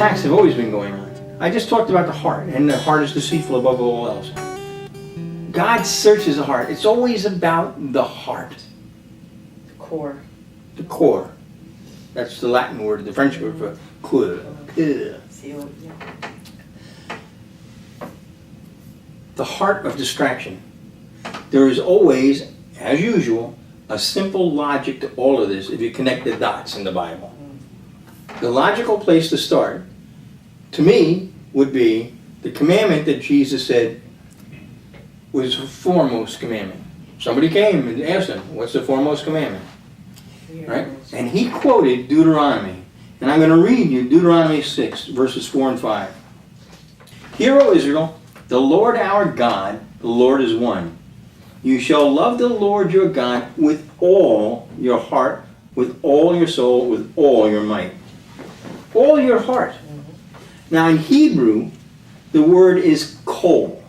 attacks have always been going on. I just talked about the heart, and the heart is deceitful above all else. God searches the heart. It's always about the heart. The core. The core. That's the Latin word, the French word for core. The heart of distraction. There is always, as usual, a simple logic to all of this if you connect the dots in the Bible. The logical place to start, to me, would be the commandment that Jesus said was the foremost commandment. Somebody came and asked him, what's the foremost commandment? Right? And he quoted Deuteronomy. And I'm going to read you Deuteronomy 6, verses 4 and 5. Hear, O Israel, the Lord our God, the Lord is one. You shall love the Lord your God with all your heart, with all your soul, with all your might. All your heart. Now in Hebrew, the word is kol.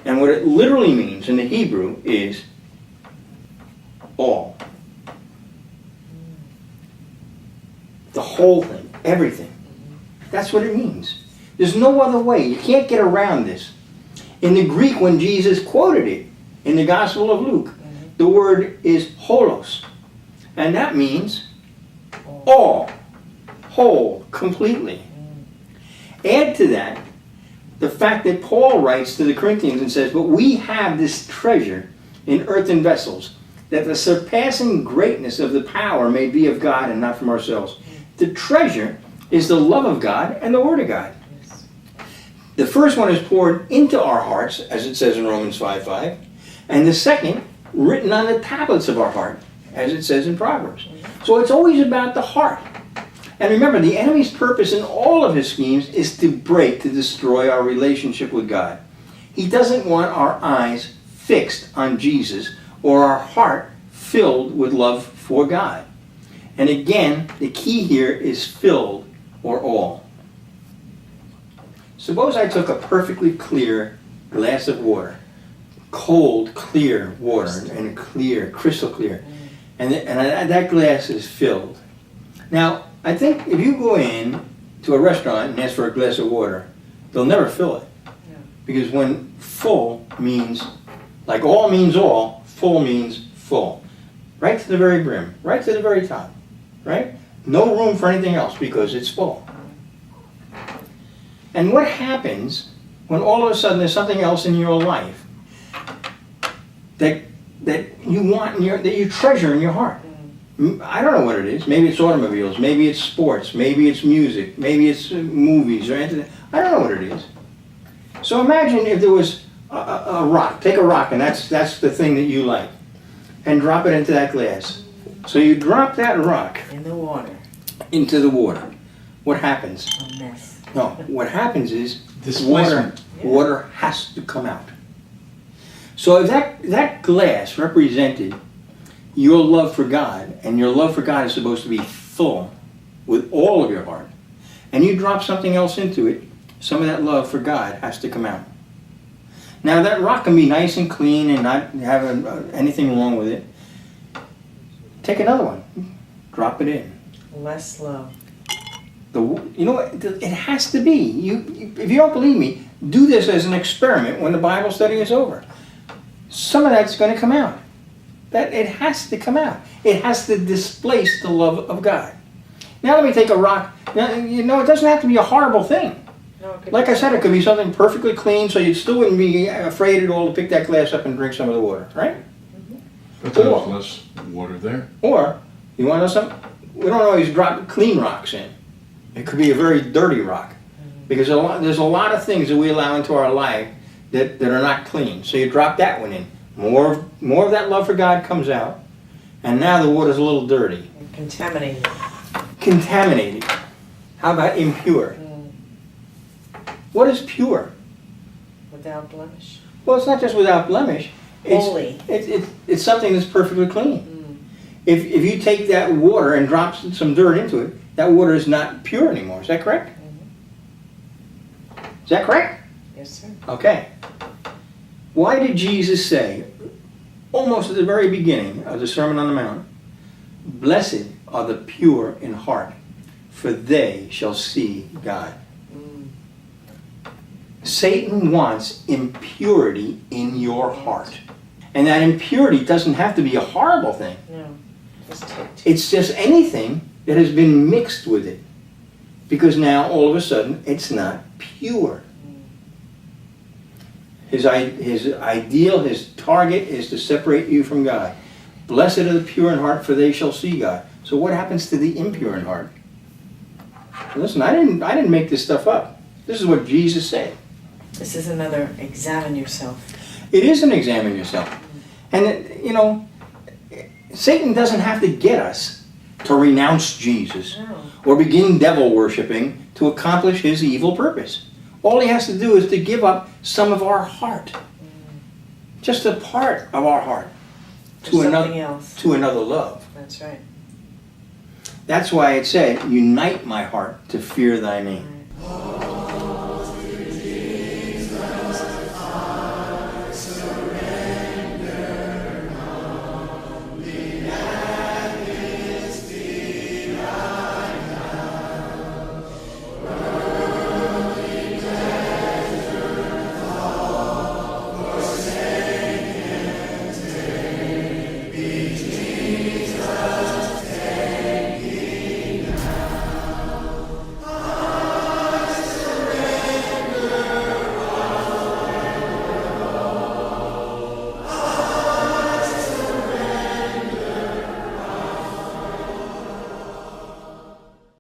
And what it literally means in the Hebrew is all. The whole thing, everything. That's what it means. There's no other way. You can't get around this. In the Greek, when Jesus quoted it, in the Gospel of Luke, the word is holos. And that means all, whole, completely. Add to that the fact that Paul writes to the Corinthians and says, but we have this treasure in earthen vessels, that the surpassing greatness of the power may be of God and not from ourselves. The treasure is the love of God and the Word of God. The first one is poured into our hearts, as it says in Romans 5:5, and the second, written on the tablets of our heart, as it says in Proverbs. So it's always about the heart. And remember, the enemy's purpose in all of his schemes is to break, to destroy our relationship with God. He doesn't want our eyes fixed on Jesus or our heart filled with love for God. And again, the key here is filled or all. Suppose I took a perfectly clear glass of water, cold, clear water, and clear, crystal clear, and that glass is filled. Now, I think if you go in to a restaurant and ask for a glass of water, they'll never fill it. Yeah. Because when full means, like all means all, full means full. Right to the very brim, right to the very top, right? No room for anything else because it's full. And what happens when all of a sudden there's something else in your life that you want that you treasure in your heart? I don't know what it is. Maybe it's automobiles, maybe it's sports, maybe it's music, maybe it's movies or anything. I don't know what it is. So imagine if there was a rock. Take a rock, and that's the thing that you like, and drop it into that glass. So you drop that rock in the water. Into the water. What happens? A mess. No. What happens is displacement. Water has to come out. So if that glass represented your love for God, and your love for God is supposed to be full with all of your heart, and you drop something else into it, some of that love for God has to come out. Now that rock can be nice and clean and not have anything wrong with it. Take another one, drop it in. Less love. You know what? It has to be. If you don't believe me, do this as an experiment when the Bible study is over. Some of that's going to come out. That it has to come out. It has to displace the love of God. Now let me take a rock. Now, it doesn't have to be a horrible thing. No, like I said, it could be something perfectly clean, so you still wouldn't be afraid at all to pick that glass up and drink some of the water, right? But there's less water there. Or, you want to know something? We don't always drop clean rocks in. It could be a very dirty rock. Because there's a lot of things that we allow into our life that are not clean. So you drop that one in. More of that love for God comes out, and now the water's a little dirty. And contaminated. Contaminated. How about impure? What is pure? Without blemish. Well, it's not just without blemish. Holy. It's something that's perfectly clean. If you take that water and drop some dirt into it, that water is not pure anymore. Is that correct? Is that correct? Yes, sir. Okay. Why did Jesus say, almost at the very beginning of the Sermon on the Mount, blessed are the pure in heart, for they shall see God. Mm. Satan wants impurity in your heart. And that impurity doesn't have to be a horrible thing. No. Just ticked. It's just anything that has been mixed with it. Because now, all of a sudden, it's not pure. His ideal, his target is to separate you from God. Blessed are the pure in heart, for they shall see God. So what happens to the impure in heart? Listen, I didn't make this stuff up. This is what Jesus said. This is another examine yourself. It is an examine yourself. And, Satan doesn't have to get us to renounce Jesus No. or begin devil worshiping to accomplish his evil purpose. All he has to do is to give up some of our heart. Just a part of our heart Or to something else. to another love. That's right. That's why it said, unite my heart to fear thy name. Right.